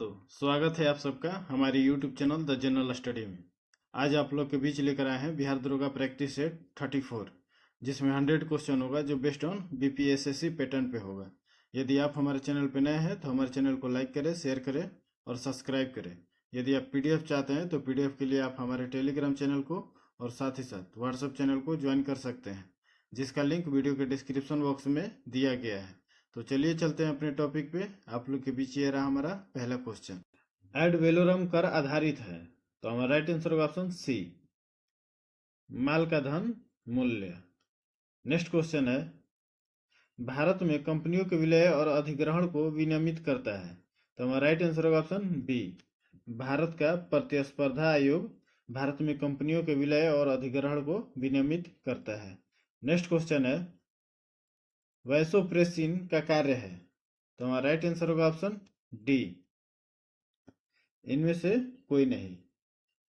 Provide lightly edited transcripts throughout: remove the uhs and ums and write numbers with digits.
दोस्तों, स्वागत है आप सबका हमारे YouTube channel the general study में। आज आप लोग के बीच लेकर आए हैं बिहार दरोगा प्रैक्टिस सेट 34, जिसमें 100 क्वेश्चन होगा जो बेस्ड ऑन BPSSC पैटर्न पे होगा। यदि आप हमारे चैनल पे नए हैं तो हमारे चैनल को लाइक करें, शेयर करें और सब्सक्राइब करें। यदि आप PDF चाहते हैं तो PDF के लिए आप हमारे टेलीग्राम चैनल को और साथ ही साथ व्हाट्सएप चैनल को ज्वाइन कर सकते हैं, जिसका लिंक वीडियो के डिस्क्रिप्शन बॉक्स में दिया गया है। तो चलिए चलते हैं अपने टॉपिक पे। आप लोग के बीच ये रहा हमारा पहला क्वेश्चन। एड वेलोरम कर आधारित है, तो हमारा राइट आंसर होगा ऑप्शन सी, माल का धन मूल्य। नेक्स्ट क्वेश्चन है, भारत में कंपनियों के विलय और अधिग्रहण को विनियमित करता है, तो हमारा राइट आंसर होगा ऑप्शन बी, भारत का प्रतिस्पर्धा आयोग भारत में कंपनियों के विलय और अधिग्रहण को विनियमित करता है। नेक्स्ट क्वेश्चन है, वैसोप्रेसिन का कार्य है, तो हमारा राइट आंसर होगा ऑप्शन डी, इनमें से कोई नहीं।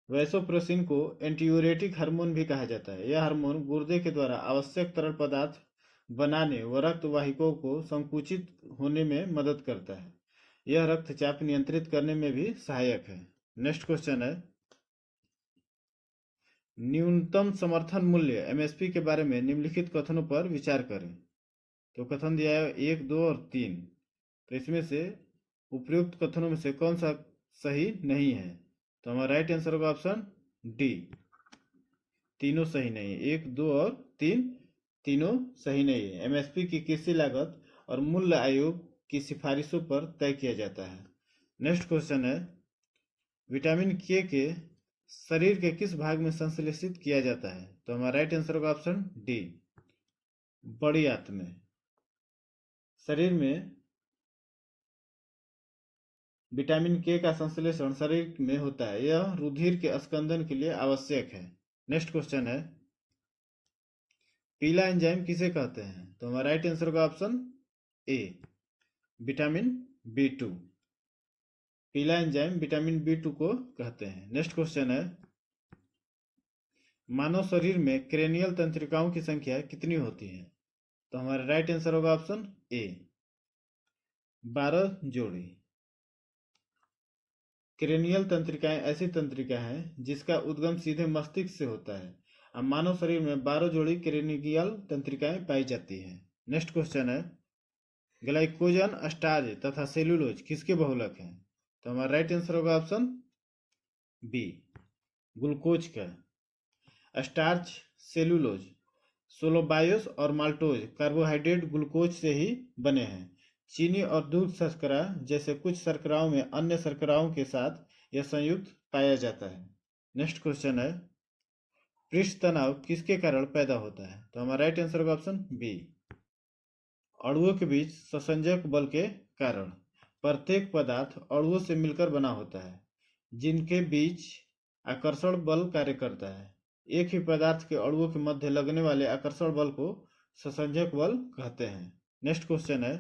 वैसोप्रेसिन को एंटीयूरेटिक हार्मोन भी कहा जाता है। यह हार्मोन गुर्दे के द्वारा आवश्यक तरल पदार्थ बनाने व रक्त वाहिकाओं को संकुचित होने में मदद करता है। यह रक्तचाप नियंत्रित करने में भी सहायक है। नेक्स्ट क्वेश्चन है, न्यूनतम समर्थन मूल्य MSP के बारे में निम्नलिखित कथनों पर विचार करें। तो कथन दिया है 1, 2 और 3। तो इसमें से उपयुक्त कथनों में से कौन सा सही नहीं है, तो हमारा राइट आंसर होगा ऑप्शन डी, तीनों सही नहीं है। 1, 2 और 3 तीनों सही नहीं है। MSP की कृषि लागत और मूल्य आयोग की सिफारिशों पर तय किया जाता है। नेक्स्ट क्वेश्चन है, विटामिन के शरीर के किस भाग में संश्लेषित किया जाता है, तो हमारा राइट आंसर होगा ऑप्शन डी, बड़ी आंत में। शरीर में विटामिन के का संश्लेषण शरीर में होता है। यह रुधिर के स्कंदन के लिए आवश्यक है। नेक्स्ट क्वेश्चन है, पीला एंजाइम किसे कहते हैं, तो हमारा राइट आंसर होगा ऑप्शन ए, विटामिन B2। पीला एंजाइम विटामिन B2 को कहते हैं। नेक्स्ट क्वेश्चन है, मानव शरीर में क्रेनियल तंत्रिकाओं की संख्या कितनी होती है, तो हमारा राइट आंसर होगा ऑप्शन ए, 12 जोड़ी। क्रेनियल तंत्रिकाएं ऐसी तंत्रिका हैं जिसका उद्गम सीधे मस्तिष्क से होता है। अब मानव शरीर में 12 जोड़ी क्रेनियल तंत्रिकाएं पाई जाती हैं। नेक्स्ट क्वेश्चन है, ग्लाइकोजन, स्टार्च तथा सेलुलोज किसके बहुलक हैं, तो हमारा राइट आंसर होगा ऑप्शन बी, ग्लूकोज का। स्टार्च, सेलुलोज, सोलोबायोस और माल्टोज कार्बोहाइड्रेट ग्लूकोज से ही बने हैं। चीनी और दूध शर्करा जैसे कुछ शर्कराओं में अन्य शर्कराओं के साथ यह संयुक्त पाया जाता है। नेक्स्ट क्वेश्चन है, पृष्ठ तनाव किसके कारण पैदा होता है, तो हमारा राइट आंसर होगा ऑप्शन बी, अणुओं के बीच संसंजक बल के कारण। प्रत्येक पदार्थ अणुओं से मिलकर बना होता है जिनके बीच आकर्षण बल कार्य करता है। एक ही पदार्थ के अणुओं के मध्य लगने वाले आकर्षण बल को संसंजक बल कहते हैं। नेक्स्ट क्वेश्चन है,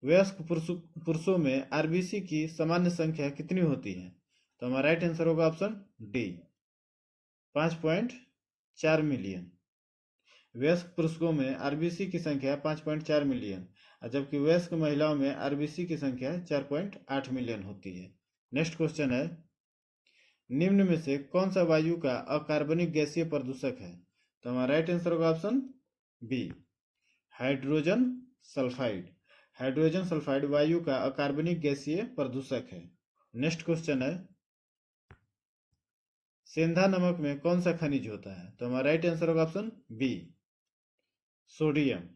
वयस्क पुरुषों में RBC की सामान्य संख्या कितनी होती है, तो हमारा राइट आंसर होगा ऑप्शन डी, 5.4 मिलियन। वयस्क पुरुषों में RBC की संख्या 5.4 मिलियन, जबकि वयस्क महिलाओं में RBC की संख्या 4.8 मिलियन होती है। नेक्स्ट क्वेश्चन है, निम्न में से कौन सा वायु का अकार्बनिक गैसीय प्रदूषक है, तो हमारा राइट आंसर होगा option B, hydrogen sulphide. Hydrogen sulphide वायु का अकार्बनिक गैसीय प्रदूषक है। नेक्स्ट क्वेश्चन है, सेंधा नमक में कौन सा खनिज होता है, तो हमारा राइट आंसर होगा ऑप्शन बी, सोडियम।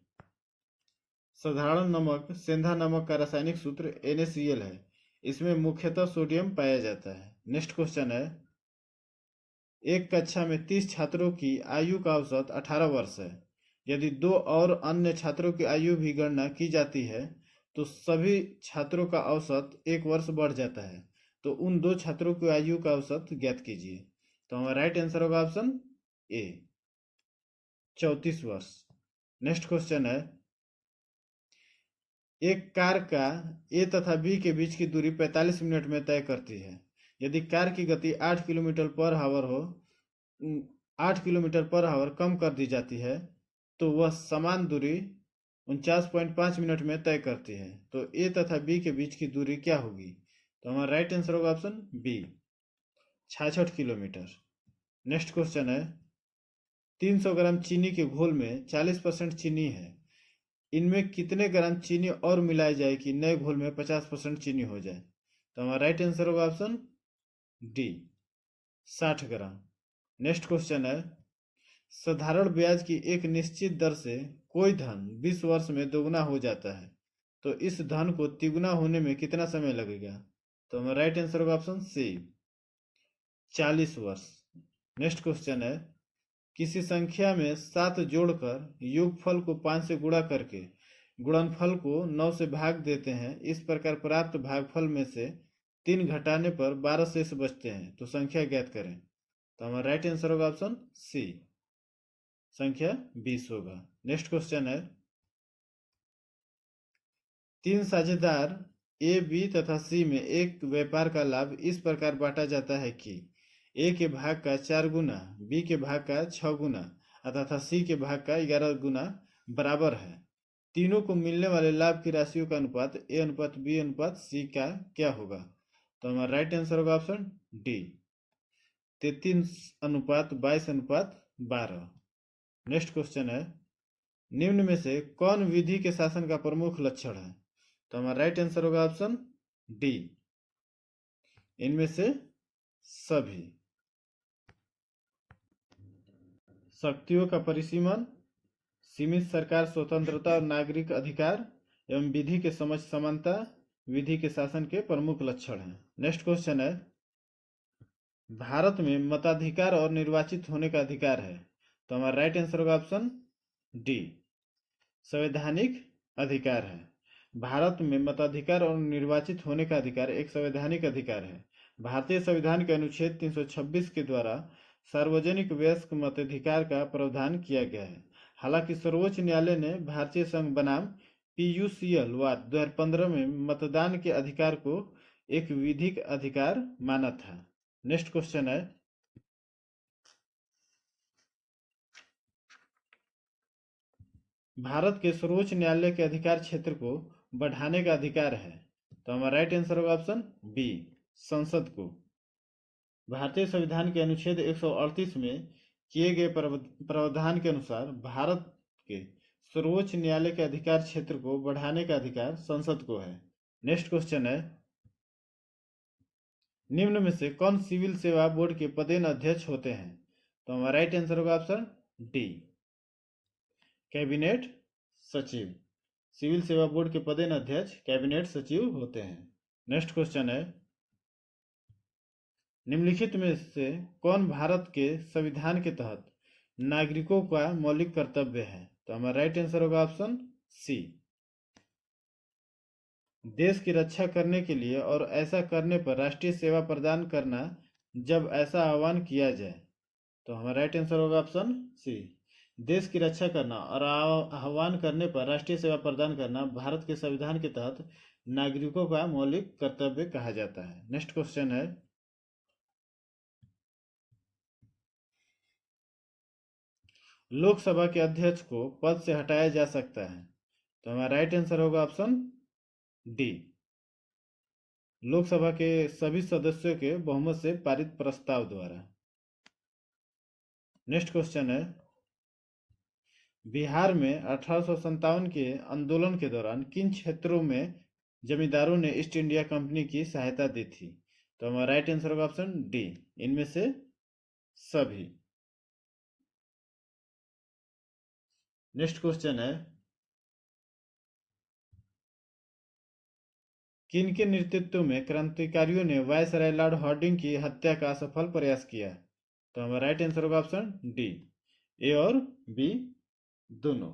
साधारण नमक सेंधा नमक का रासायनिक सूत्र NaCl है। इसमें मुख्यतः सोडियम पाया जाता है। नेक्स्ट क्वेश्चन है, एक कक्षा में 30 छात्रों की आयु का औसत 18 वर्ष है। यदि 2 और अन्य छात्रों की आयु भी गणना की जाती है तो सभी छात्रों का औसत 1 वर्ष बढ़ जाता है। तो उन 2 छात्रों की आयु का औसत ज्ञात कीजिए, तो हमारा राइट आंसर होगा ऑप्शन ए, 34 वर्ष। नेक्स्ट क्वेश्चन है, एक कार का A तथा B के बीच की दूरी 45 मिनट में तय करती है। यदि कार की गति 8 किलोमीटर पर आवर कम कर दी जाती है तो वह समान दूरी 49.5 मिनट में तय करती है। तो ए तथा बी के बीच की दूरी क्या होगी? तो हमारा राइट आंसर होगा option B, 66 kilometre. Next question है, 300 ग्राम चीनी के घोल में 40% चीनी है, इनमें कितने ग्राम चीनी और मिलाई जाए कि नए घोल में 50% चीनी हो जाए? तो हमारा राइट आंसर होगा ऑप्शन डी, 60 ग्राम। नेक्स्ट क्वेश्चन है, साधारण ब्याज की एक निश्चित दर से कोई धन 20 वर्ष में दोगुना हो जाता है, तो इस धन को तिगुना होने में कितना समय लगेगा? तो हमारा राइट आंसर होगा ऑप्शन सी, 40 वर्ष। नेक्स्ट क्वेश्चन है, किसी संख्या में 7 जोड़कर योगफल को 5 से गुणा करके गुणनफल को 9 से भाग देते हैं, इस प्रकार प्राप्त भागफल में से 3 घटाने पर 12 शेष बचते हैं, तो संख्या ज्ञात करें। तो हमारा राइट आंसर होगा ऑप्शन सी, संख्या 20 होगा। नेक्स्ट क्वेश्चन है, 3 साझेदार ए, बी तथा सी में एक व्यापार का लाभ इस प्रकार बांटा जाता है कि ए के भाग का 4 गुना, बी के भाग का 6 गुना तथा सी के भाग का 11 गुना बराबर है। तीनों को मिलने वाले लाभ की राशियों का अनुपात ए अनुपात बी अनुपात सी का क्या होगा? तो हमारा राइट आंसर होगा ऑप्शन डी, 33:22:12। नेक्स्ट क्वेश्चन है, निम्न में से कौन विधि के शासन का प्रमुख लक्षण है? तो हमारा राइट आंसर होगा ऑप्शन डी, इनमें से सभी। शक्तियों का परिसीमन, सीमित सरकार स्वतंत्रता और नागरिक अधिकार एवं विधि के समझ समानता विधि के शासन के प्रमुख लक्षण हैं। नेक्स्ट क्वेश्चन है, भारत में मताधिकार और निर्वाचित होने का अधिकार है, तो हमारा राइट आंसर होगा ऑप्शन डी, संवैधानिक अधिकार है। भारत में मताधिकार और निर्वाचित होने का अधिकार एक संवैधानिक अधिकार है। भारतीय संविधान के अनुच्छेद 326 के द्वारा सार्वजनिक वयस्क मताधिकार का प्रावधान किया गया है। हालांकि सर्वोच्च न्यायालय ने भारतीय संघ बनाम PUCL वाद 2015 में मतदान के अधिकार को एक विधिक अधिकार माना था। नेक्स्ट क्वेश्चन है, भारत के सर्वोच्च न्यायालय के अधिकार क्षेत्र को बढ़ाने का अधिकार है, तो हमारा राइट आंसर होगा ऑप्शन बी, संसद को। भारतीय संविधान के अनुच्छेद 138 में किए गए प्रावधान के अनुसार भारत के सर्वोच्च न्यायालय के अधिकार क्षेत्र को बढ़ाने का अधिकार संसद को है। नेक्स्ट क्वेश्चन है, निम्न में से कौन सिविल सेवा बोर्ड के पदेन अध्यक्ष होते हैं? तो हमारा राइट आंसर होगा ऑप्शन डी, कैबिनेट सचिव। सिविल सेवा बोर्ड के पदेन अध्यक्ष कैबिनेट सचिव होते हैं। नेक्स्ट क्वेश्चन है, निम्नलिखित में से कौन भारत के संविधान के तहत नागरिकों का मौलिक कर्तव्य है? तो हमारा राइट आंसर होगा ऑप्शन सी, देश की रक्षा करने के लिए और ऐसा करने पर राष्ट्रीय सेवा प्रदान करना जब ऐसा आह्वान किया जाए। तो हमारा राइट आंसर होगा ऑप्शन सी, देश की रक्षा करना और आह्वान करने पर राष्ट्रीय सेवा प्रदान करना भारत के संविधान के तहत नागरिकों का मौलिक कर्तव्य कहा जाता है। नेक्स्ट क्वेश्चन है, लोकसभा के अध्यक्ष को पद से हटाया जा सकता है, तो हमारा राइट आंसर होगा ऑप्शन डी, लोकसभा के सभी सदस्यों के बहुमत से पारित प्रस्ताव द्वारा। नेक्स्ट क्वेश्चन है, बिहार में 1857 के आंदोलन के दौरान किन क्षेत्रों में जमींदारों ने ईस्ट इंडिया कंपनी की सहायता दी थी? तो हमारा राइट आंसर होगा ऑप्शन डी, इनमें से सभी। नेक्स्ट क्वेश्चन है, किन के नेतृत्व में क्रांतिकारियों ने वायसराय लॉर्ड हार्डिंग की हत्या का असफल प्रयास किया? तो हमारा राइट आंसर होगा ऑप्शन डी, ए और बी दोनों।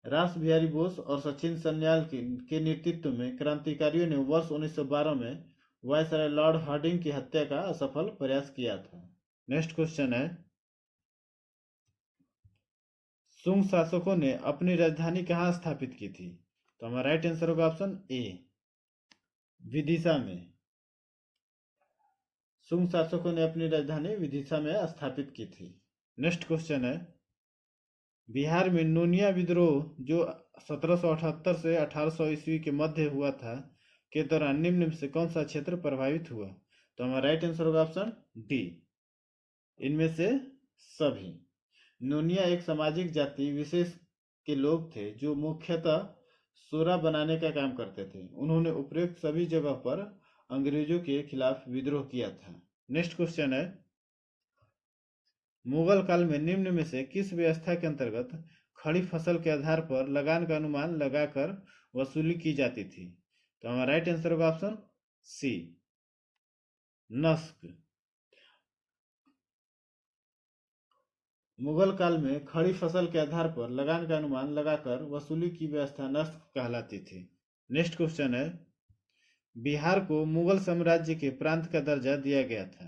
रास बिहारी बोस और सचिन सन्याल के नेतृत्व में क्रांतिकारियों ने वर्ष 1912 में वायसराय लॉर्ड हार्डिंग की हत्या का असफल प्रयास किया था। नेक्स्ट क्वेश्चन है, सुंग शासकों ने अपनी राजधानी कहाँ स्थापित की थी? तो हमारा राइट आंसर होगा ऑप्शन ए, विदिशा में। सुंग शासकों ने अपनी राजधानी विदिशा में स्थापित की थी। नेक्स्ट क्वेश्चन है, बिहार में नोनिया विद्रोह जो 1778 से 1800 ईस्वी के मध्य हुआ था के दौरान निम्न में से कौन सा क्षेत्र प्रभावित हुआ? तो हमारा राइट आंसर होगा ऑप्शन डी, इनमें से सभी। नोनिया एक सामाजिक जाति विशेष के लोग थे जो मुख्यतः सोरा बनाने का काम करते थे। उन्होंने उपरोक्त सभी जगह पर अंग्रेजों के खिलाफ विद्रोह किया था। नेक्स्ट क्वेश्चन है, मुगल काल में निम्न में से किस व्यवस्था के अंतर्गत खड़ी फसल के आधार पर लगान का अनुमान लगाकर वसूली की जाती थी? तो हमारा राइट आंसर होगा ऑप्शन सी, नस्क। मुगल काल में खड़ी फसल के आधार पर लगान का अनुमान लगाकर वसूली की व्यवस्था नस्क कहलाती थी। नेक्स्ट क्वेश्चन है, बिहार को मुगल साम्राज्य के प्रांत का दर्जा दिया गया था।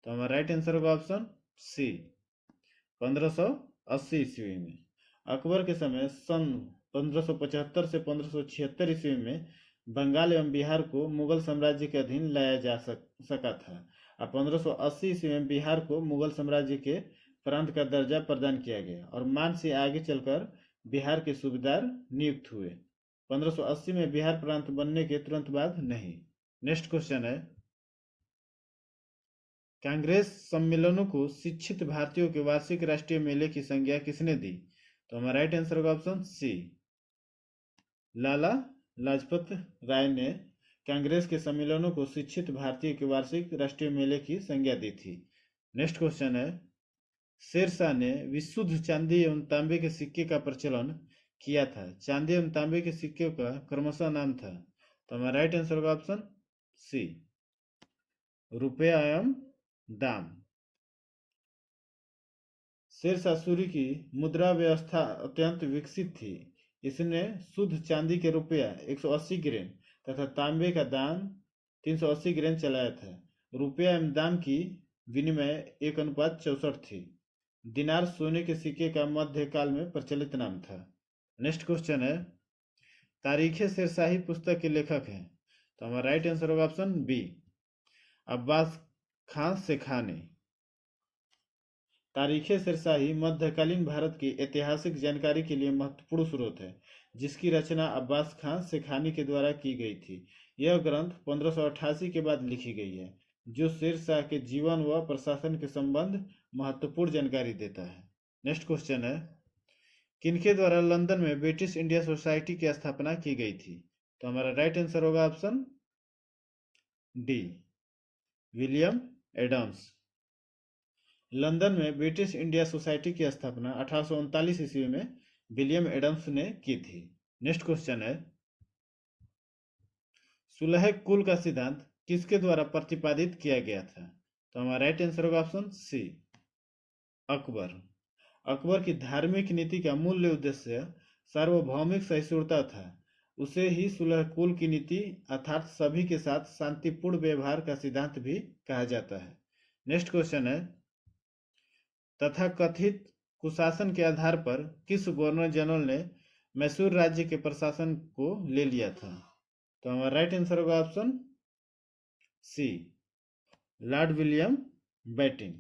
तो हमारा राइट आंसर होगा ऑप्शन सी, 1580 ईस्वी में। अकबर के समय सन 1575 से 1576 ईस्वी में बंगाल एवं बिहार को मुगल साम्राज्य के अधीन लाया जा सका था और 1580 ईस्वी में बिहार को मुगल साम्राज्य के प्रांत का दर्जा प्रदान किया गया और मान से आगे चलकर बिहार के सूबेदार नियुक्त हुए। 1580 में बिहार प्रांत बनने के तुरंत बाद नहीं। नेक्स्ट क्वेश्चन है, कांग्रेस सम्मेलनों को शिक्षित भारतीयों के वार्षिक राष्ट्रीय मेले की संज्ञा किसने दी? तो हमारा राइट आंसर होगा ऑप्शन सी, लाला लाजपत राय ने कांग्रेस के सम्मेलनों को शिक्षित भारतीय के वार्षिक राष्ट्रीय मेले की संज्ञा दी थी। नेक्स्ट क्वेश्चन है, शेरशाह ने विशुद्ध चांदी एवं तांबे के सिक्के का प्रचलन किया था। चांदी एवं तांबे के सिक्के का क्रमशः नाम था। तो हमारा राइट आंसर होगा ऑप्शन सी, रुपया एवं दाम। शेरशाह सूरी की मुद्रा व्यवस्था अत्यंत विकसित थी। इसने शुद्ध चांदी के रुपया 180 ग्रेन तथा तांबे का दाम 380 ग्रेन चलाया था। रुपया एवं दाम की विनिमय 1:64 थी। दिनार सोने के सिक्के का मध्यकाल में प्रचलित नाम था। नेक्स्ट क्वेश्चन है, तारीख शेरशाही पुस्तक के लेखक हैं। तो हमारा राइट आंसर होगा ऑप्शन बी, अब्बास खां शेखानी। तारीख शेरशाही मध्यकालीन भारत की ऐतिहासिक जानकारी के लिए महत्वपूर्ण स्रोत है, जिसकी रचना अब्बास खां शेखानी के द्वारा की गई थी। यह ग्रंथ 1588 के बाद लिखी गई है, जो शेरशाह के जीवन व प्रशासन के संबंध महत्वपूर्ण जानकारी देता है। नेक्स्ट क्वेश्चन है, किनके द्वारा लंदन में ब्रिटिश इंडिया सोसाइटी की स्थापना की गई थी? तो हमारा राइट आंसर होगा option D, William Adams. London में ब्रिटिश इंडिया सोसाइटी की स्थापना 1839 ईस्वी में विलियम एडम्स ने की थी। नेक्स्ट क्वेश्चन है, सुलह कुल का सिद्धांत किसके द्वारा प्रतिपादित किया गया था? तो हमारा राइट आंसर होगा ऑप्शन सी, अकबर। अकबर की धार्मिक नीति का मूल उद्देश्य सार्वभौमिक सहिष्णुता था। उसे ही सुलह कुल की नीति अर्थात सभी के साथ शांतिपूर्ण व्यवहार का सिद्धांत भी कहा जाता है। नेक्स्ट क्वेश्चन है, तथाकथित कुशासन के आधार पर किस गवर्नर जनरल ने मैसूर राज्य के प्रशासन को ले लिया था? तो हमारा राइट आंसर होगा option C, Lord William Bentinck.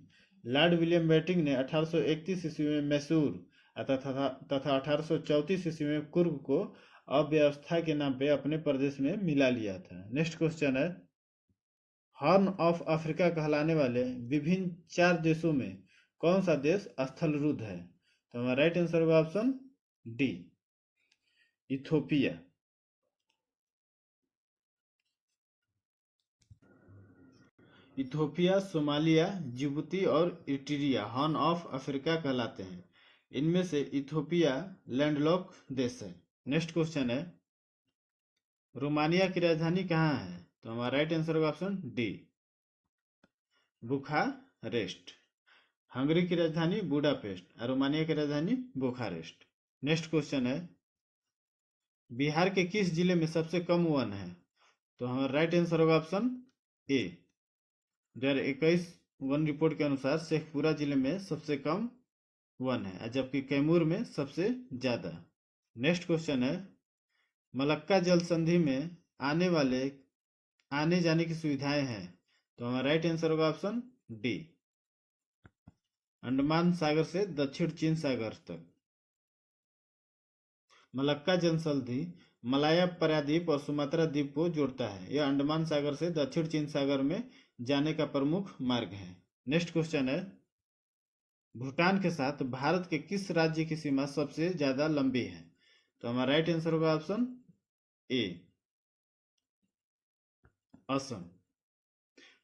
Lord William Bentinck ने 1831 ईस्वी में मैसूर तथा 1834 ईस्वी में कुर्ग को अव्यवस्था के नाम पे अपने प्रदेश में मिला लिया था। नेक्स्ट क्वेश्चन है, हॉर्न ऑफ अफ्रीका कहलाने वाले विभिन्न 4 देशों में कौन सा देश स्थलरुद्ध है? तो हमारा राइट आंसर होगा option D, Ethiopia. Ethiopia, Somalia, Djibouti और इरिट्रिया हॉर्न ऑफ अफ्रीका कहलाते हैं। इनमें से इथोपिया लैंडलॉक देश है। नेक्स्ट क्वेश्चन है, रोमानिया की राजधानी कहाँ है? तो हमारा राइट आंसर होगा ऑप्शन डी, बुखारेस्ट। हंगरी की राजधानी बुडापेस्ट और रोमानिया की राजधानी बुखारेस्ट। नेक्स्ट क्वेश्चन है, बिहार के किस जिले में सबसे कम वन है? तो हमारा राइट आंसर होगा ऑप्शन ए, 2021 वन रिपोर्ट के अनुसार शेखपुरा जिले में सबसे कम वन है, जबकि कैमूर में सबसे ज्यादा। नेक्स्ट क्वेश्चन है, मलक्का जल संधि में आने जाने की सुविधाएं हैं। तो हमारा राइट आंसर होगा ऑप्शन डी, अंडमान सागर से दक्षिण चीन सागर तक। मलक्का जनसंधि मलाया प्रायद्वीप और सुमात्रा द्वीप को जोड़ता है। यह अंडमान सागर से दक्षिण चीन सागर में जाने का प्रमुख मार्ग है। नेक्स्ट क्वेश्चन है, भूटान के साथ भारत के किस राज्य की सीमा सबसे ज्यादा लंबी है? तो हमारा राइट आंसर होगा ऑप्शन ए, असम।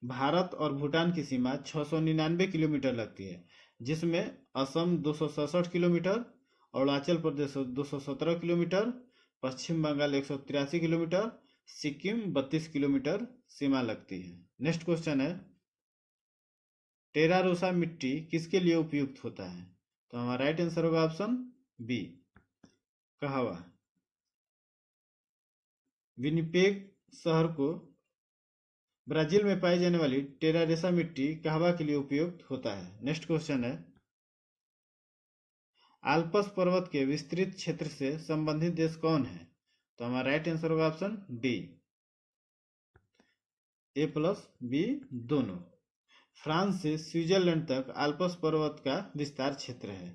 भारत और भूटान की सीमा 699 किलोमीटर लगती है, जिसमें असम 267 किलोमीटर, अरुणाचल प्रदेश 217 किलोमीटर, पश्चिम बंगाल 183 किलोमीटर, सिक्किम 32 किलोमीटर सीमा लगती है। नेक्स्ट क्वेश्चन है, टेरारोसा मिट्टी किसके लिए उपयुक्त होता है? तो हमारा राइट आंसर होगा ऑप्शन बी, कहवा। विनिपेग शहर को ब्राजील में पाई जाने वाली टेरारोसा मिट्टी कहवा के लिए उपयुक्त होता है। नेक्स्ट क्वेश्चन है, आल्प्स पर्वत के विस्तृत क्षेत्र से संबंधित देश कौन है? तो हमारा राइट आंसर होगा ऑप्शन डी, ए प्लस बी दोनों। फ्रांस से स्विट्जरलैंड तक आल्प्स पर्वत का विस्तार क्षेत्र है।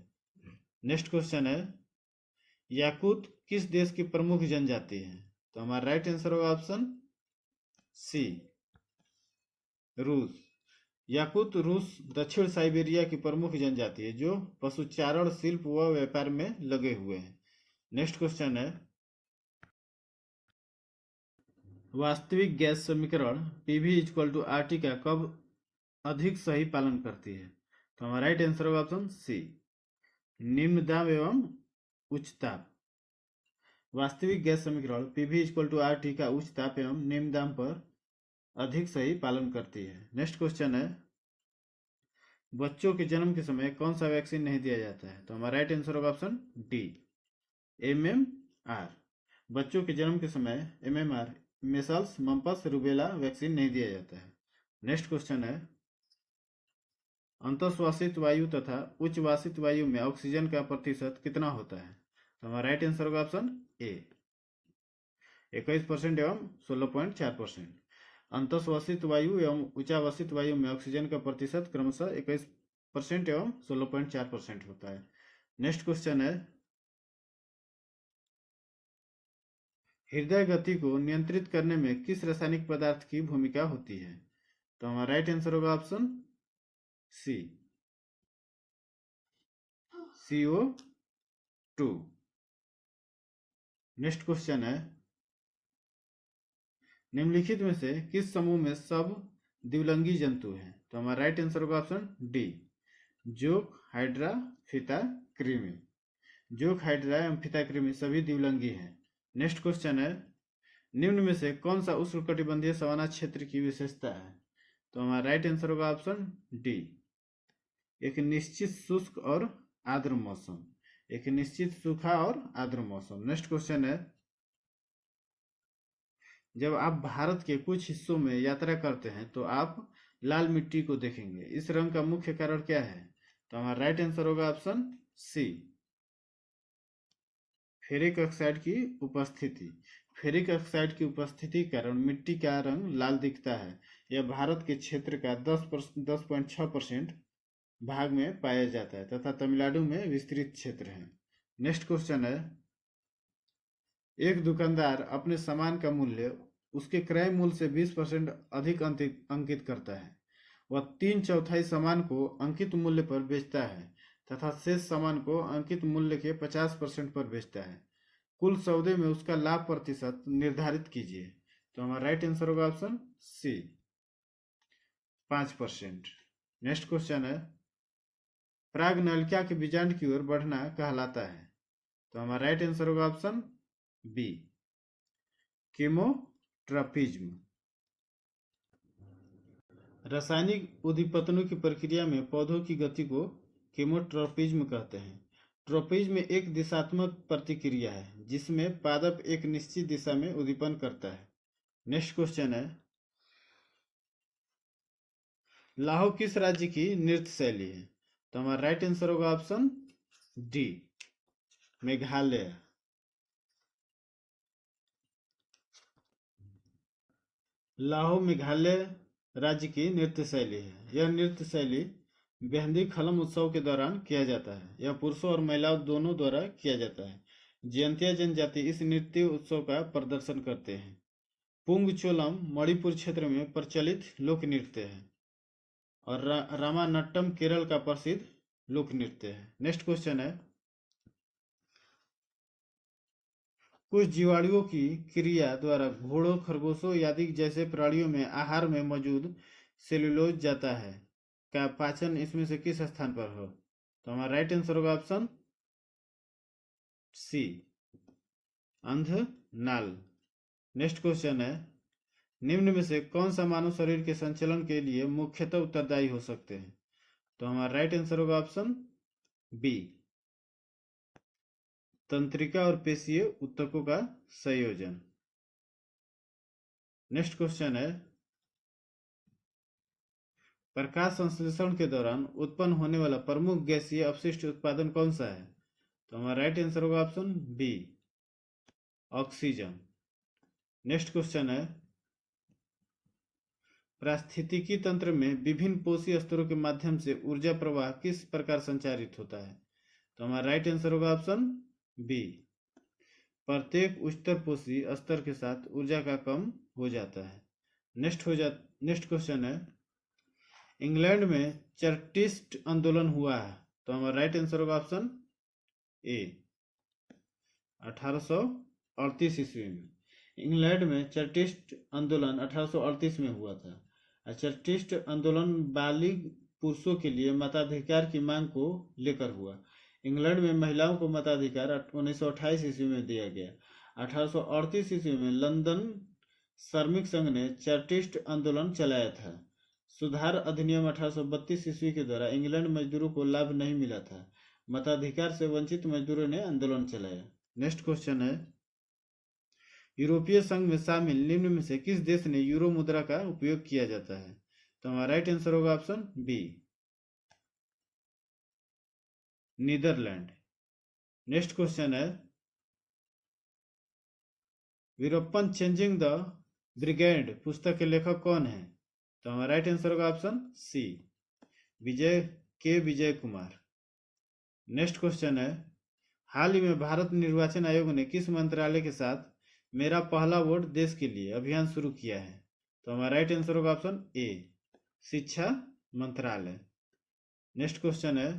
नेक्स्ट क्वेश्चन है, याकूत किस देश की प्रमुख जनजाति है? तो हमारा राइट आंसर होगा ऑप्शन सी, रूस। याकूत रूस दक्षिण साइबेरिया की प्रमुख जनजाति है जो पशुचारण, शिल्प व व्यापार में लगे हुए हैं। नेक्स्ट क्वेश्चन है, वास्तविक गैस समीकरण पीवी इक्वल टू आरटी का कब अधिक सही पालन करती है? तो हमारा राइट आंसर होगा ऑप्शन सी, निम्न दाब एवं उच्च ताप। वास्तविक गैस समीकरण पीवी इक्वल टू आरटी का उच्च ताप एवं निम्न दाब पर अधिक सही पालन करती है। नेक्स्ट क्वेश्चन है, बच्चों के जन्म के समय कौन सा वैक्सीन नहीं दिया जाता है? तो हमारा राइट आंसर होगा ऑप्शन डी, MMR। बच्चों के जन्म के समय MMR, मेसल्स, मम्पस, रूबेला वैक्सीन नहीं दिया जाता है। नेक्स्ट क्वेश्चन है, अंतःश्वासित वायु तथा उच्चवासित वायु में ऑक्सीजन का प्रतिशत कितना होता है? तो हमारा राइट आंसर होगा ऑप्शन ए, 21% एवं 16.4%। अंतःश्वासित वायु एवं उच्चावासित वायु में ऑक्सीजन का प्रतिशत क्रमशः 21% एवं 16.4% होता है। नेक्स्ट क्वेश्चन है, हृदय गति को नियंत्रित करने में किस रासायनिक पदार्थ की भूमिका होती है? तो हमारा राइट आंसर होगा option C, CO2। Next question है, निम्नलिखित में से किस समूह में सब द्विलिंगी जंतु हैं? तो हमारा राइट आंसर होगा ऑप्शन डी, जोंक, हाइड्रा, फीता, कृमि। जोंक, हाइड्रा एवं फीता कृमि सभी द्विलिंगी हैं। नेक्स्ट क्वेश्चन है, निम्न में से कौन सा उष्णकटिबंधीय सवाना क्षेत्र की विशेषता है? तो हमारा राइट आंसर होगा ऑप्शन डी, एक निश्चित शुष्क और आर्द्र मौसम, एक निश्चित सूखा और आर्द्र मौसम। नेक्स्ट क्वेश्चन है, जब आप भारत के कुछ हिस्सों में यात्रा करते हैं तो आप लाल मिट्टी को देखेंगे। इस रंग का मुख्य कारण क्या है? तो हमारा राइट आंसर होगा ऑप्शन सी, फेरिक ऑक्साइड की उपस्थिति। फेरिक ऑक्साइड की उपस्थिति के कारण मिट्टी का रंग लाल दिखता है। यह भारत के क्षेत्र का 10.6% भाग में पाया जाता है तथा तमिलनाडु में विस्तृत क्षेत्र है। नेक्स्ट क्वेश्चन है, एक दुकानदार अपने सामान का मूल्य उसके क्रय मूल्य से 20% अधिक अंकित करता है। वह 3/4 सामान को अंकित मूल्य पर बेचता है तथा शेष सामान को अंकित मूल्य के 50% पर बेचता है। कुल सौदे में उसका लाभ प्रतिशत निर्धारित कीजिए। तो हमारा राइट आंसर होगा ऑप्शन सी, 5%। नेक्स्ट क्वेश्चन है, प्राग्नलिका के बीजांड की ओर बढ़ना कहलाता है। तो हमारा राइट आंसर होगा ऑप्शन बी, केमोट्रॉपिज्म। रासायनिक उद्दीपनों की प्रक्रिया में पौधों की गति को केमोट्रॉपिज्म कहते हैं। ट्रोपिज्म एक दिशात्मक प्रतिक्रिया है जिसमें पादप एक निश्चित दिशा में उद्दीपन करता है। नेक्स्ट क्वेश्चन है, लाहो किस राज्य की नृत्य शैली है? तो हमारा राइट आंसर होगा ऑप्शन डी, मेघालय। लाहो मेघालय राज्य की नृत्य शैली है। यह नृत्य शैली बेहंदी खलम उत्सव के दौरान किया जाता है। यह पुरुषों और महिलाओं दोनों द्वारा किया जाता है। जयंतिया जनजाति इस नृत्य उत्सव का प्रदर्शन करते हैं। पुंगचोलम मणिपुर क्षेत्र में प्रचलित लोक नृत्य है और रामानट्टम केरल का प्रसिद्ध लोक नृत्य है। नेक्स्ट क्वेश्चन है, कुछ जीवाणुओं की क्रिया द्वारा घोड़ों, खरगोशों आदि जैसे प्राणियों में आहार में मौजूद सेलुलोज जाता है का पाचन इसमें से किस स्थान पर हो? तो हमारा राइट आंसर होगा ऑप्शन सी, अंध नाल। नेक्स्ट क्वेश्चन है, निम्न में से कौन सा मानव शरीर के संचालन के लिए मुख्यतः उत्तरदायी हो सकते हैं? तो हमारा राइट आंसर होगा ऑप्शन बी, तंत्रिका और पेशीय ऊतकों का संयोजन। नेक्स्ट क्वेश्चन है, प्रकाश संश्लेषण के दौरान उत्पन्न होने वाला प्रमुख गैसीय अपशिष्ट उत्पादन कौन सा है? तो हमारा राइट आंसर होगा option B, oxygen. Next question है, पारिस्थितिकी तंत्र में विभिन्न पोषी स्तरों के माध्यम से ऊर्जा प्रवाह किस प्रकार संचारित होता है? तो हमारा राइट आंसर होगा ऑप्शन बी, प्रत्येक उच्चतर पोषी स्तर के साथ ऊर्जा का कम हो जाता है। नेक्स्ट क्वेश्चन है, इंग्लैंड में चार्टिस्ट आंदोलन हुआ है। तो हमारा राइट आंसर होगा ऑप्शन ए, 1838 ईस्वी में। इंग्लैंड में चार्टिस्ट आंदोलन 1838 में हुआ था। चार्टिस्ट आंदोलन बालिग पुरुषों के लिए मताधिकार की मांग को लेकर हुआ। इंग्लैंड में महिलाओं को मताधिकार 1928 ईस्वी में दिया गया। 1838 ईस्वी में लंदन श्रमिक संघ ने चार्टिस्ट आंदोलन चलाया था। सुधार अधिनियम 1832 ईस्वी के द्वारा इंग्लैंड मजदूरों को लाभ नहीं मिला था। मताधिकार से वंचित मजदूरों ने आंदोलन चलाया। नेक्स्ट क्वेश्चन है, यूरोपीय संघ में शामिल निम्न में से किस देश ने यूरो मुद्रा का उपयोग किया जाता है? तो हमारा राइट आंसर होगा option B, Netherland. Next question है, वीरप्पन चेंजिंग द ब्रिगेड पुस्तक के लेखक कौन है? तो हमारा राइट आंसर होगा ऑप्शन सी, विजय कुमार। नेक्स्ट क्वेश्चन है, हाल ही में भारत निर्वाचन आयोग ने किस मंत्रालय के साथ मेरा पहला वोट देश के लिए अभियान शुरू किया है? तो हमारा राइट आंसर होगा ऑप्शन ए, शिक्षा मंत्रालय। नेक्स्ट क्वेश्चन है,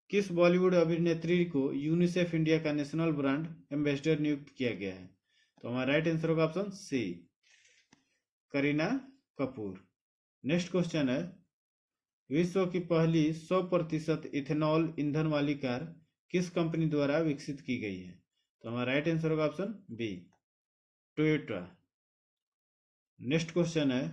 किस बॉलीवुड अभिनेत्री को यूनिसेफ इंडिया का नेशनल ब्रांड एम्बेसडर नियुक्त किया गया है? तो हमारा राइट आंसर होगा option C, Kareena Kapoor. Next question है, विश्व की पहली 100% इथेनॉल ईंधन वाली कार किस कंपनी द्वारा विकसित की गई है? तो हमारा राइट आंसर होगा option B, Toyota. Next question है,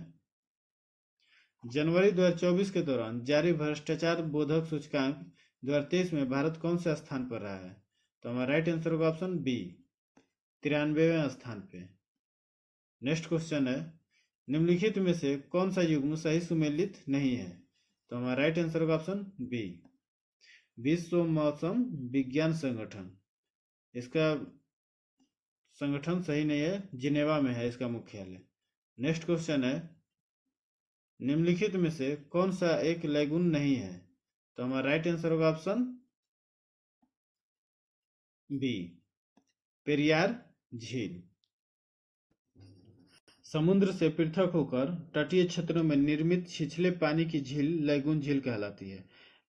जनवरी 2024 के दौरान जारी भ्रष्टाचार बोधक सूचकांक 2023 में भारत कौन से स्थान पर रहा है? तो हमारा राइट आंसर होगा ऑप्शन बी, 93वें स्थान पे। नेक्स्ट क्वेश्चन है, निम्नलिखित में से कौन सा युग्म सही सुमेलित नहीं है? तो हमारा राइट आंसर होगा ऑप्शन बी, विश्व मौसम विज्ञान संगठन। इसका संगठन सही नहीं है, जिनेवा में है इसका मुख्यालय। नेक्स्ट क्वेश्चन है, निम्नलिखित में से कौन सा एक लैगून नहीं है? तो हमारा राइट आंसर होगा ऑप्शन बी, पेरियार झील। समुद्र से पृथक होकर तटीय क्षेत्रों में निर्मित छिछले पानी की झील लैगून झील कहलाती है।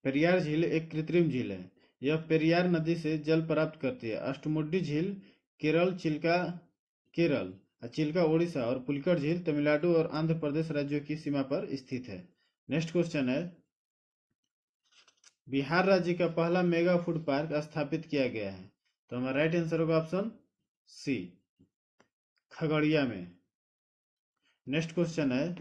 पेरियार झील एक कृत्रिम झील है। यह पेरियार नदी से जल प्राप्त करती है। अष्टमुडी झील केरल, चिल्का ओडिशा और पुलिकट झील तमिलनाडु और आंध्र प्रदेश राज्यों की सीमा पर स्थित है। नेक्स्ट क्वेश्चन है, बिहार राज्य का पहला मेगा फूड पार्क स्थापित किया गया है। तो हमारा राइट आंसर होगा ऑप्शन सी, खगड़िया में। नेक्स्ट क्वेश्चन है,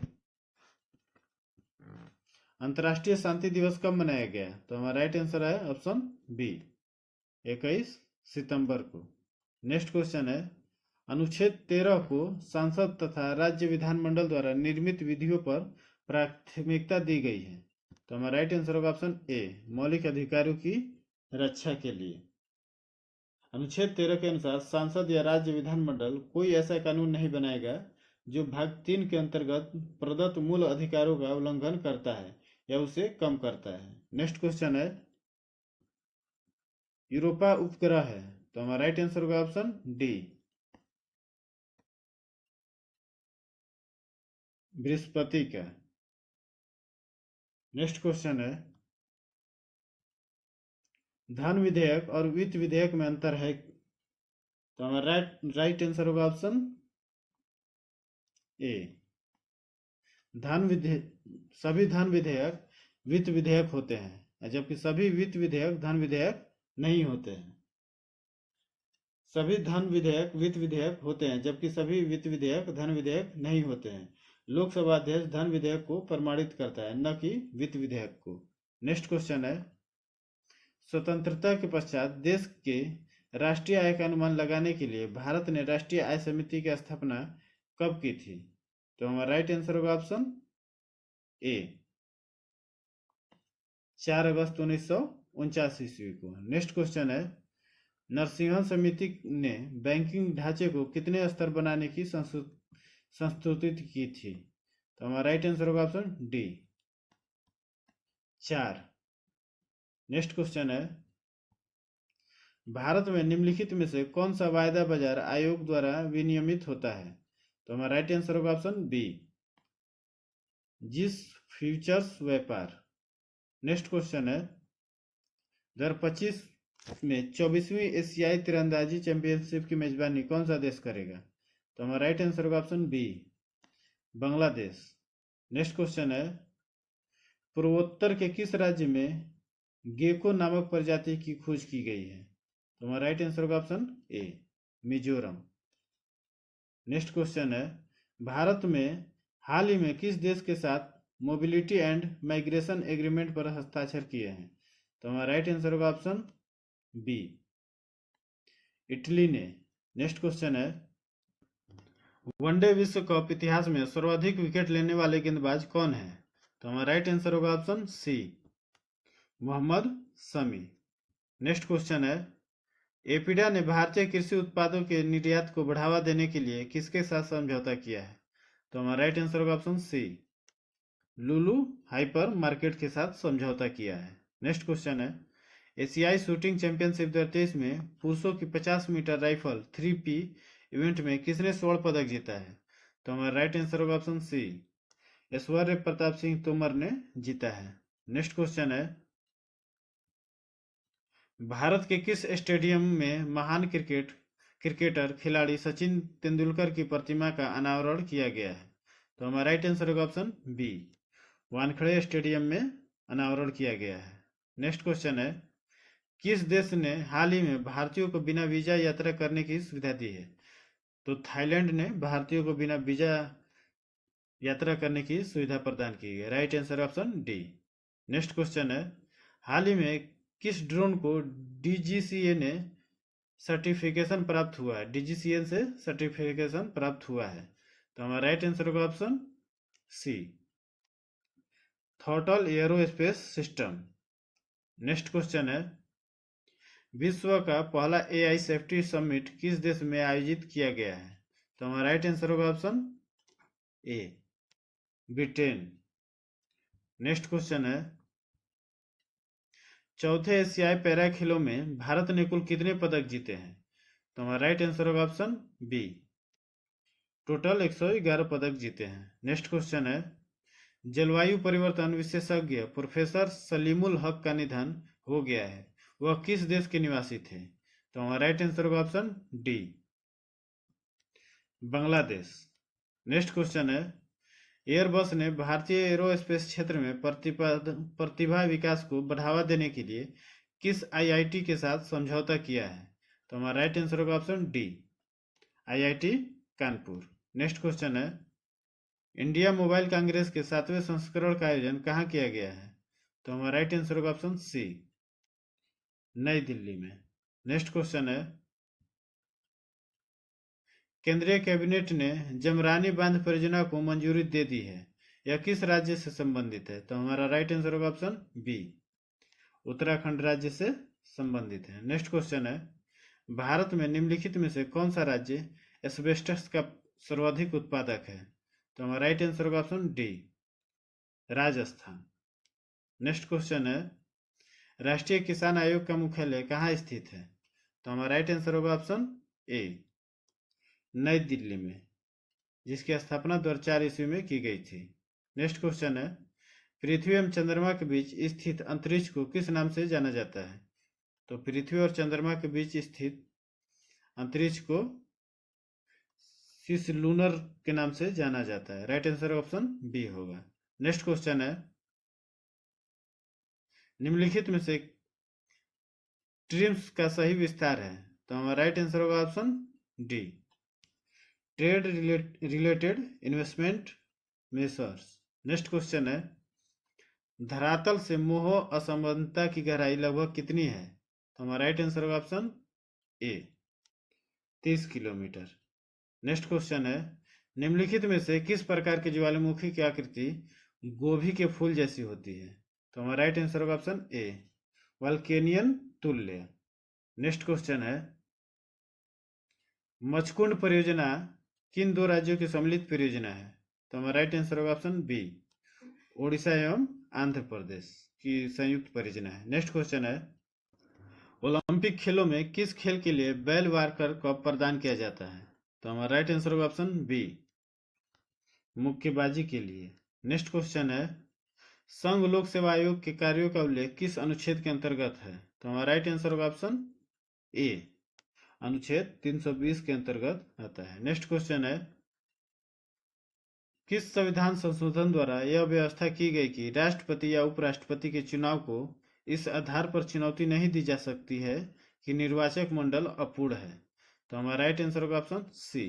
अंतर्राष्ट्रीय शांति दिवस कब मनाया गया? तो हमारा राइट आंसर है ऑप्शन बी, 21 सितंबर को। नेक्स्ट क्वेश्चन है, अनुच्छेद 13 को सांसद तथा राज्य विधानमंडल द्वारा निर्मित विधियों पर प्राथमिकता दी गई है। तो हमारा राइट आंसर होगा ऑप्शन ए, मौलिक अधिकारों की रक्षा के लिए। अनुच्छेद 13 के अनुसार सांसद या राज्य विधानमंडल कोई ऐसा कानून नहीं बनाएगा जो भाग 3 के अंतर्गत प्रदत्त मूल अधिकारों का उल्लंघन करता है या उसे कम करता है। नेक्स्ट क्वेश्चन है, यूरोपा उपग्रह है तो हमारा राइट आंसर होगा ऑप्शन डी, बृहस्पति का। नेक्स्ट क्वेश्चन है, धन विधेयक और वित्त विधेयक में अंतर है। तो हमारा राइट आंसर होगा ऑप्शन ए, सभी धन विधेयक वित्त विधेयक होते हैं, जबकि सभी वित्त विधेयक धन विधेयक नहीं होते हैं। सभी धन विधेयक वित्त विधेयक होते हैं, जबकि सभी वित्त विधेयक धन विधेयक नहीं होते हैं। लोकसभा अध्यक्ष धन विधेयक को प्रमाणित करता है, न कि वित्त विधेयक को। नेक्स्ट क्वेश्चन है, स्वतंत्रता के पश्चात देश के राष्ट्रीय आय का अनुमान लगाने के लिए भारत ने राष्ट्रीय आय समिति की स्थापना कब की थी? तो हमारा राइट आंसर होगा ऑप्शन ए, 4 अगस्त 1949 ईस्वी को। नेक्स्ट क्वेश्चन है, नरसिंहन समिति ने बैंकिंग ढांचे को कितने स्तर बनाने की संस्तुति की थी? तो हमारा राइट आंसर होगा ऑप्शन डी, 4। नेक्स्ट क्वेश्चन है, भारत में निम्नलिखित में से कौन सा वायदा बाजार आयोग द्वारा विनियमित होता है? तो हमारा राइट आंसर होगा ऑप्शन बी, जिस फ्यूचर्स व्यापार। नेक्स्ट क्वेश्चन है, 2025 में 24वीं एशियाई तीरंदाजी चैंपियनशिप की मेजबानी कौन सा देश करेगा? तो हमारा राइट आंसर होगा option B, Bangladesh. Next question है, पूर्वोत्तर के किस राज्य में गेको नामक प्रजाति की खोज की गई है? तो हमारा राइट आंसर होगा ऑप्शन ए, मिजोरम। नेक्स्ट क्वेश्चन है, भारत में हाल ही में किस देश के साथ मोबिलिटी एंड माइग्रेशन एग्रीमेंट पर हस्ताक्षर किए हैं? तो हमारा राइट आंसर होगा ऑप्शन बी, इटली ने। नेक्स्ट क्वेश्चन है, वनडे विश्व कप इतिहास में सर्वाधिक विकेट लेने वाले गेंदबाज कौन है? तो हमारा राइट आंसर होगा option C, Mohammed Shami. Next question है, एपीडा ने भारतीय कृषि उत्पादों के निर्यात को बढ़ावा देने के लिए किसके साथ समझौता किया है? तो हमारा राइट आंसर होगा ऑप्शन सी, लुलु हाइपर मार्केट के साथ समझौता किया है। नेक्स्ट क्वेश्चन है, एशियाई शूटिंग चैंपियनशिप 2023 में पुरुषों की 50 मीटर राइफल 3P इवेंट में किसने स्वर्ण पदक जीता है? तो हमारा राइट आंसर होगा ऑप्शन सी, ऐश्वर्य प्रताप सिंह तोमर ने जीता है। नेक्स्ट क्वेश्चन है, भारत के किस स्टेडियम में महान क्रिकेटर खिलाड़ी सचिन तेंदुलकर की प्रतिमा का अनावरण किया गया है? तो हमारा राइट आंसर होगा ऑप्शन बी, वानखेड़े स्टेडियम में अनावरण किया गया है। नेक्स्ट क्वेश्चन है, किस देश ने हाल ही में भारतीयों को बिना वीजा यात्रा करने की सुविधा दी है? तो थाईलैंड ने भारतीयों को बिना वीजा यात्रा करने की सुविधा प्रदान की है। Right answer option D. Next question है, हाल ही में किस ड्रोन को डीजीसीए ने सर्टिफिकेशन प्राप्त हुआ है? डीजीसीए से सर्टिफिकेशन प्राप्त हुआ है। तो हमारा राइट आंसर होगा option C, Throttle Aerospace Systems. Next question है, विश्व का पहला एआई सेफ्टी समिट किस देश में आयोजित किया गया है? तो हमारा राइट आंसर होगा ऑप्शन ए, ब्रिटेन। नेक्स्ट क्वेश्चन है, चौथे एशियाई पैरा खेलों में भारत ने कुल कितने पदक जीते हैं? तो हमारा राइट आंसर होगा ऑप्शन बी, टोटल 111 पदक जीते हैं। नेक्स्ट क्वेश्चन है, जलवायु परिवर्तन विशेषज्ञ प्रोफेसर सलीमुल हक का निधन हो गया है, वह किस देश के निवासी थे? तो हमारा राइट आंसर होगा option D, Bangladesh. Next question है, एयरबस ने भारतीय एरोस्पेस क्षेत्र में प्रतिभा विकास को बढ़ावा देने के लिए किस आईआईटी के साथ समझौता किया है? तो हमारा राइट आंसर होगा option D, IIT Kanpur. Next question है, इंडिया मोबाइल कांग्रेस के 7वें संस्करण का आयोजन कहाँ किया गया है? तो हमारा राइट आंसर होगा ऑप्शन सी, नई दिल्ली में। नेक्स्ट क्वेश्चन है, केंद्रीय कैबिनेट ने जमरानी बांध परियोजना को मंजूरी दे दी है, यह किस राज्य से संबंधित है? तो हमारा राइट आंसर होगा ऑप्शन बी, उत्तराखंड राज्य से संबंधित है। नेक्स्ट क्वेश्चन है, भारत में निम्नलिखित में से कौन सा राज्य एस्बेस्टस का सर्वाधिक उत्पादक है? तो हमारा राइट आंसर होगा option D, Rajasthan. Next question है, राष्ट्रीय किसान आयोग का मुख्यालय कहाँ स्थित है? तो हमारा राइट आंसर होगा ऑप्शन ए, नई दिल्ली में, जिसकी स्थापना 2004 ईस्वी में की गई थी। नेक्स्ट क्वेश्चन है, पृथ्वी एवं चंद्रमा के बीच स्थित अंतरिक्ष को किस नाम से जाना जाता है? तो पृथ्वी और चंद्रमा के बीच स्थित अंतरिक्ष को सिस लूनर के नाम से जाना जाता है। राइट आंसर ऑप्शन बी होगा। नेक्स्ट क्वेश्चन है, निम्नलिखित में से ट्रिम्स का सही विस्तार है? तो हमारा राइट आंसर होगा option D, trade related investment measures. Next question है, धरातल से मोह असंबद्धता की गहराई लगभग कितनी है? तो हमारा राइट आंसर होगा ऑप्शन ए, 30 किलोमीटर। नेक्स्ट क्वेश्चन है, निम्नलिखित में से किस प्रकार के ज्वालामुखी की आकृति गोभी के फूल जैसी होती है? तो हमारा राइट आंसर होगा ऑप्शन ए, वल्केनियन तुल्य। नेक्स्ट क्वेश्चन है, मचकुंड परियोजना किन दो राज्यों की सम्मिलित परियोजना है? तो हमारा राइट आंसर होगा ऑप्शन बी, ओडिशा एवं आंध्र प्रदेश की संयुक्त परियोजना है। नेक्स्ट क्वेश्चन है, ओलंपिक खेलों में किस खेल के लिए बेल वार्कर कप प्रदान किया जाता है? तो हमारा राइट आंसर होगा ऑप्शन बी, मुक्केबाजी के लिए। नेक्स्ट क्वेश्चन है, संघ लोक सेवा आयोग के कार्यों का उल्लेख किस अनुच्छेद के अंतर्गत है? तो हमारा राइट आंसर होगा ऑप्शन ए, अनुच्छेद 320 के अंतर्गत आता है। नेक्स्ट क्वेश्चन है, किस संविधान संशोधन द्वारा यह व्यवस्था की गई कि राष्ट्रपति या उपराष्ट्रपति के चुनाव को इस आधार पर चुनौती नहीं दी जा सकती है कि निर्वाचक मंडल अपूर्ण है? तो हमारा राइट आंसर होगा ऑप्शन सी,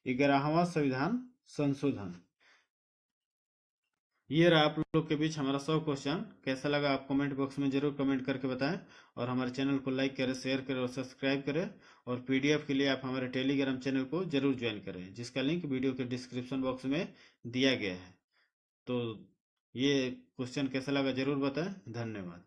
11वां संविधान संशोधन। ये रहा आप लोग के बीच हमारा 100 क्वेश्चन। कैसा लगा आप कमेंट बॉक्स में जरूर कमेंट करके बताएं, और हमारे चैनल को लाइक करें, शेयर करें और सब्सक्राइब करें। और पीडीएफ के लिए आप हमारे टेलीग्राम चैनल को जरूर ज्वाइन करें, जिसका लिंक वीडियो के डिस्क्रिप्शन बॉक्स में दिया गया है। तो ये क्वेश्चन कैसा लगा जरूर बताएं। धन्यवाद।